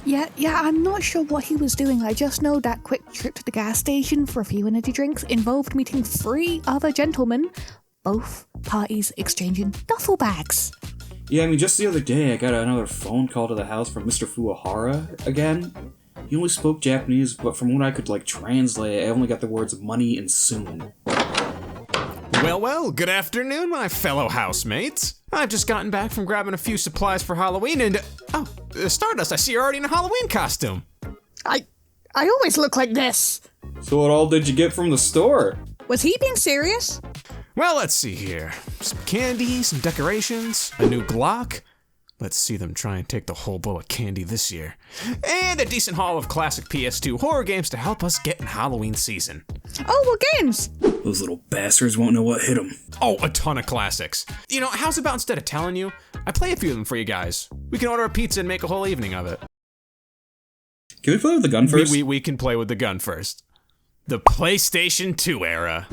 Yeah, I'm not sure what he was doing. I just know that quick trip to the gas station for a few energy drinks involved meeting 3 other gentlemen, both parties exchanging duffel bags. Yeah, I mean, just the other day I got another phone call to the house from Mr. Fuahara again. He only spoke Japanese, but from what I could, translate, I only got the words money and soon. Well, good afternoon, my fellow housemates. I've just gotten back from grabbing a few supplies for Halloween and... Stardust, I see you're already in a Halloween costume. I always look like this. So what all did you get from the store? Was he being serious? Well, let's see here. Some candy, some decorations, a new Glock. Let's see them try and take the whole bowl of candy this year. And a decent haul of classic PS2 horror games to help us get in Halloween season. Oh, what games? Those little bastards won't know what hit them. Oh, a ton of classics. You know, how's about instead of telling you, I play a few of them for you guys. We can order a pizza and make a whole evening of it. Can we play with the gun first? We can play with the gun first. The PlayStation 2 era.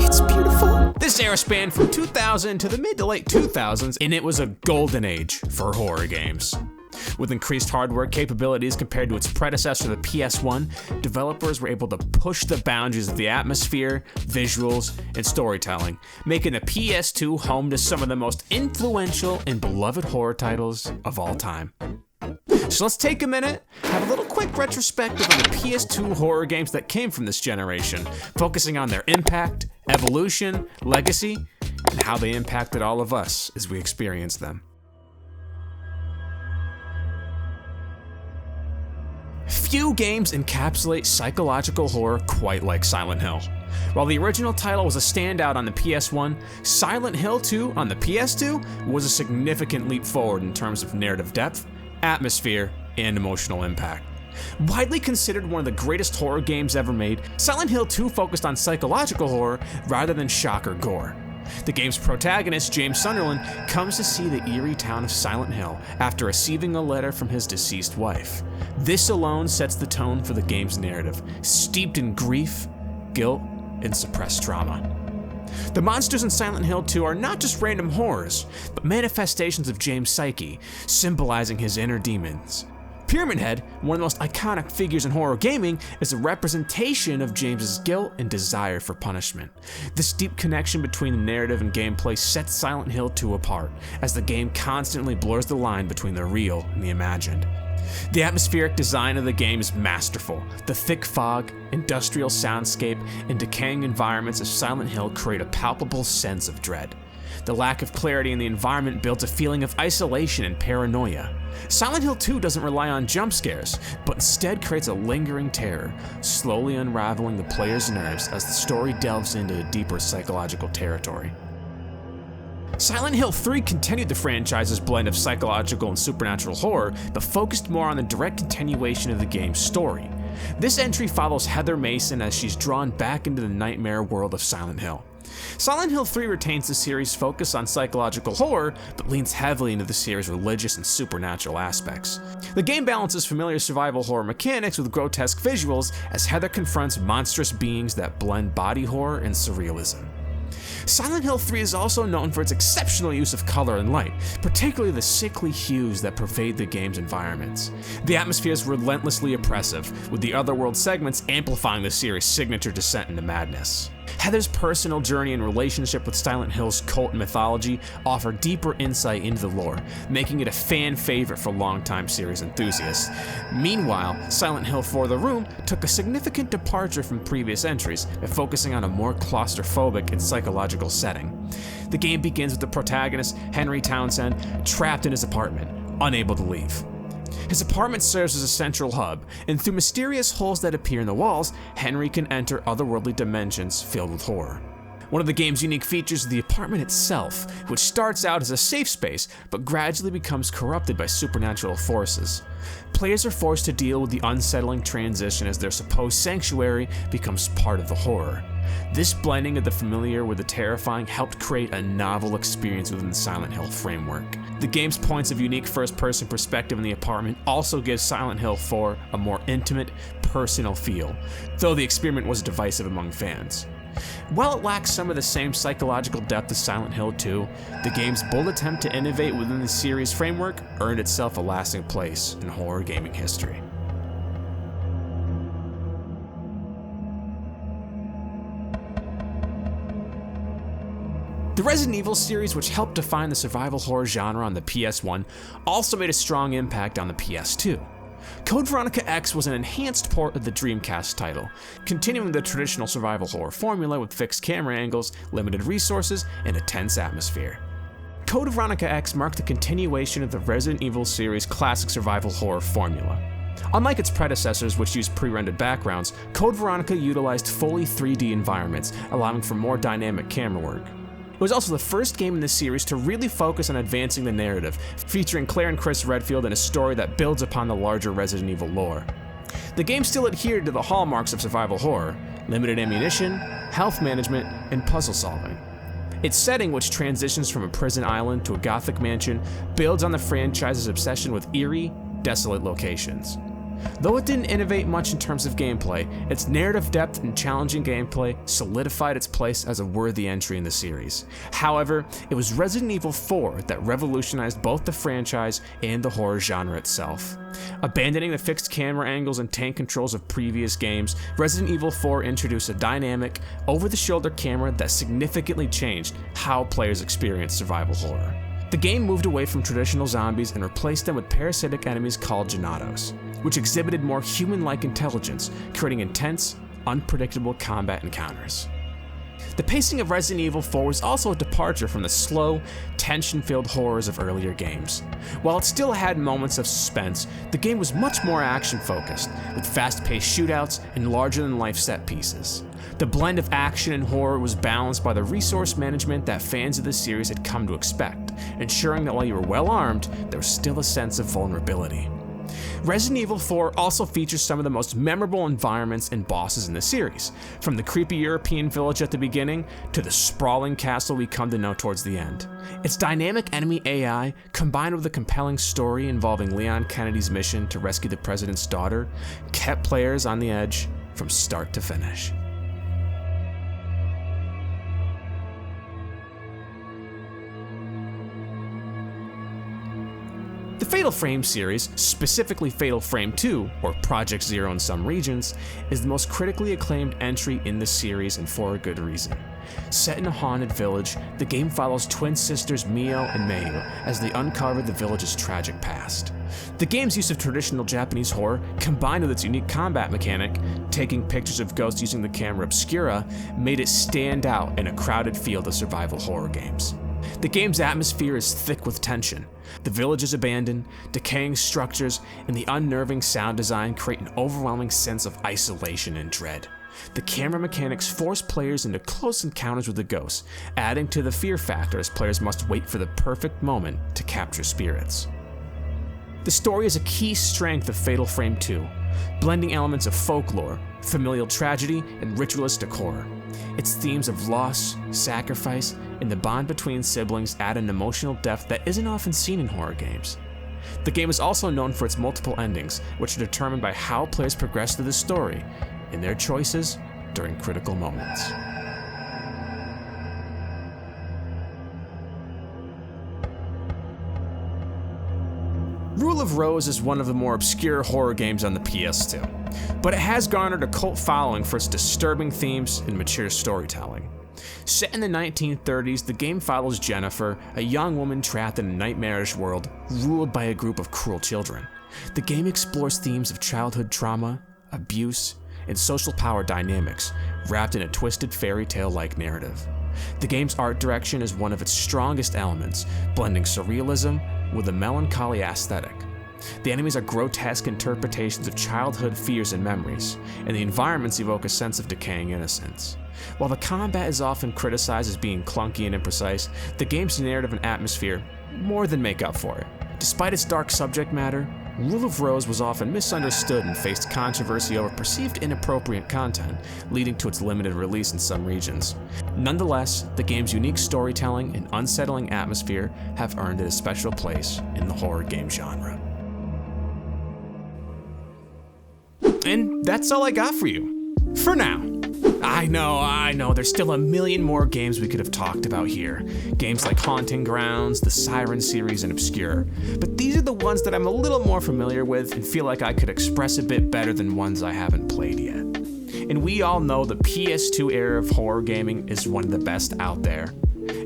It's beautiful. This era spanned from 2000 to the mid to late 2000s, and it was a golden age for horror games. With increased hardware capabilities compared to its predecessor, the PS1, developers were able to push the boundaries of the atmosphere, visuals, and storytelling, making the PS2 home to some of the most influential and beloved horror titles of all time. So let's take a minute, have a little quick retrospective on the PS2 horror games that came from this generation, focusing on their impact, evolution, legacy, and how they impacted all of us as we experienced them. Few games encapsulate psychological horror quite like Silent Hill. While the original title was a standout on the PS1, Silent Hill 2 on the PS2 was a significant leap forward in terms of narrative depth, atmosphere, and emotional impact. Widely considered one of the greatest horror games ever made, Silent Hill 2 focused on psychological horror rather than shock or gore. The game's protagonist, James Sunderland, comes to see the eerie town of Silent Hill after receiving a letter from his deceased wife. This alone sets the tone for the game's narrative, steeped in grief, guilt, and suppressed trauma. The monsters in Silent Hill 2 are not just random horrors, but manifestations of James' psyche, symbolizing his inner demons. Pyramid Head, one of the most iconic figures in horror gaming, is a representation of James's guilt and desire for punishment. This deep connection between the narrative and gameplay sets Silent Hill 2 apart, as the game constantly blurs the line between the real and the imagined. The atmospheric design of the game is masterful. The thick fog, industrial soundscape, and decaying environments of Silent Hill create a palpable sense of dread. The lack of clarity in the environment builds a feeling of isolation and paranoia. Silent Hill 2 doesn't rely on jump scares, but instead creates a lingering terror, slowly unraveling the player's nerves as the story delves into a deeper psychological territory. Silent Hill 3 continued the franchise's blend of psychological and supernatural horror, but focused more on the direct continuation of the game's story. This entry follows Heather Mason as she's drawn back into the nightmare world of Silent Hill. Silent Hill 3 retains the series' focus on psychological horror, but leans heavily into the series' religious and supernatural aspects. The game balances familiar survival horror mechanics with grotesque visuals as Heather confronts monstrous beings that blend body horror and surrealism. Silent Hill 3 is also known for its exceptional use of color and light, particularly the sickly hues that pervade the game's environments. The atmosphere is relentlessly oppressive, with the otherworld segments amplifying the series' signature descent into madness. Heather's personal journey and relationship with Silent Hill's cult and mythology offer deeper insight into the lore, making it a fan favorite for longtime series enthusiasts. Meanwhile, Silent Hill 4: The Room took a significant departure from previous entries by focusing on a more claustrophobic and psychological setting. The game begins with the protagonist, Henry Townsend, trapped in his apartment, unable to leave. His apartment serves as a central hub, and through mysterious holes that appear in the walls, Henry can enter otherworldly dimensions filled with horror. One of the game's unique features is the apartment itself, which starts out as a safe space, but gradually becomes corrupted by supernatural forces. Players are forced to deal with the unsettling transition as their supposed sanctuary becomes part of the horror. This blending of the familiar with the terrifying helped create a novel experience within the Silent Hill framework. The game's points of unique first-person perspective in the apartment also gives Silent Hill 4 a more intimate, personal feel, though the experiment was divisive among fans. While it lacks some of the same psychological depth as Silent Hill 2, the game's bold attempt to innovate within the series' framework earned itself a lasting place in horror gaming history. The Resident Evil series, which helped define the survival horror genre on the PS1, also made a strong impact on the PS2. Code Veronica X was an enhanced port of the Dreamcast title, continuing the traditional survival horror formula with fixed camera angles, limited resources, and a tense atmosphere. Code Veronica X marked the continuation of the Resident Evil series' classic survival horror formula. Unlike its predecessors, which used pre-rendered backgrounds, Code Veronica utilized fully 3D environments, allowing for more dynamic camera work. It was also the first game in the series to really focus on advancing the narrative, featuring Claire and Chris Redfield in a story that builds upon the larger Resident Evil lore. The game still adhered to the hallmarks of survival horror: limited ammunition, health management, and puzzle solving. Its setting, which transitions from a prison island to a gothic mansion, builds on the franchise's obsession with eerie, desolate locations. Though it didn't innovate much in terms of gameplay, its narrative depth and challenging gameplay solidified its place as a worthy entry in the series. However, it was Resident Evil 4 that revolutionized both the franchise and the horror genre itself. Abandoning the fixed camera angles and tank controls of previous games, Resident Evil 4 introduced a dynamic, over-the-shoulder camera that significantly changed how players experience survival horror. The game moved away from traditional zombies and replaced them with parasitic enemies called Genados, which exhibited more human-like intelligence, creating intense, unpredictable combat encounters. The pacing of Resident Evil 4 was also a departure from the slow, tension-filled horrors of earlier games. While it still had moments of suspense, the game was much more action-focused, with fast-paced shootouts and larger-than-life set pieces. The blend of action and horror was balanced by the resource management that fans of the series had come to expect, ensuring that while you were well-armed, there was still a sense of vulnerability. Resident Evil 4 also features some of the most memorable environments and bosses in the series, from the creepy European village at the beginning to the sprawling castle we come to know towards the end. Its dynamic enemy AI, combined with a compelling story involving Leon Kennedy's mission to rescue the president's daughter, kept players on the edge from start to finish. The Fatal Frame series, specifically Fatal Frame 2, or Project Zero in some regions, is the most critically acclaimed entry in the series, and for a good reason. Set in a haunted village, the game follows twin sisters Mio and Mayu as they uncover the village's tragic past. The game's use of traditional Japanese horror, combined with its unique combat mechanic, taking pictures of ghosts using the camera obscura, made it stand out in a crowded field of survival horror games. The game's atmosphere is thick with tension. The village is abandoned, decaying structures, and the unnerving sound design create an overwhelming sense of isolation and dread. The camera mechanics force players into close encounters with the ghosts, adding to the fear factor as players must wait for the perfect moment to capture spirits. The story is a key strength of Fatal Frame 2, blending elements of folklore, familial tragedy, and ritualistic horror. Its themes of loss, sacrifice, and the bond between siblings add an emotional depth that isn't often seen in horror games. The game is also known for its multiple endings, which are determined by how players progress through the story and their choices during critical moments. Rule of Rose is one of the more obscure horror games on the PS2, but it has garnered a cult following for its disturbing themes and mature storytelling. Set in the 1930s, the game follows Jennifer, a young woman trapped in a nightmarish world ruled by a group of cruel children. The game explores themes of childhood trauma, abuse, and social power dynamics, wrapped in a twisted fairy tale-like narrative. The game's art direction is one of its strongest elements, blending surrealism with a melancholy aesthetic. The enemies are grotesque interpretations of childhood fears and memories, and the environments evoke a sense of decaying innocence. While the combat is often criticized as being clunky and imprecise, the game's narrative and atmosphere more than make up for it. Despite its dark subject matter, Rule of Rose was often misunderstood and faced controversy over perceived inappropriate content, leading to its limited release in some regions. Nonetheless, the game's unique storytelling and unsettling atmosphere have earned it a special place in the horror game genre. And that's all I got for you, for now. I know, there's still a million more games we could have talked about here. Games like Haunting Grounds, the Siren series, and Obscure. But these are the ones that I'm a little more familiar with and feel like I could express a bit better than ones I haven't played yet. And we all know the PS2 era of horror gaming is one of the best out there.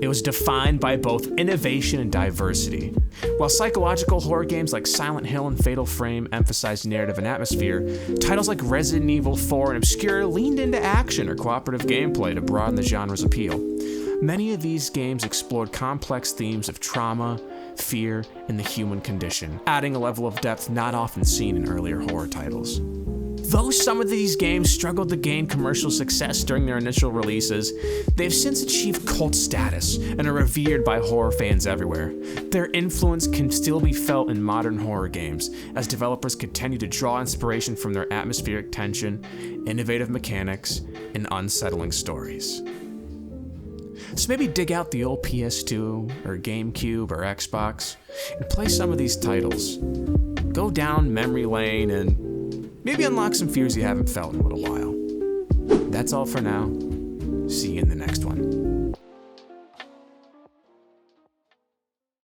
It was defined by both innovation and diversity. While psychological horror games like Silent Hill and Fatal Frame emphasized narrative and atmosphere, titles like Resident Evil 4 and Obscure leaned into action or cooperative gameplay to broaden the genre's appeal. Many of these games explored complex themes of trauma, fear, and the human condition, adding a level of depth not often seen in earlier horror titles. Though some of these games struggled to gain commercial success during their initial releases, they've since achieved cult status and are revered by horror fans everywhere. Their influence can still be felt in modern horror games, as developers continue to draw inspiration from their atmospheric tension, innovative mechanics, and unsettling stories. So maybe dig out the old PS2 or GameCube or Xbox and play some of these titles. Go down memory lane and maybe unlock some fears you haven't felt in a little while. That's all for now. See you in the next one.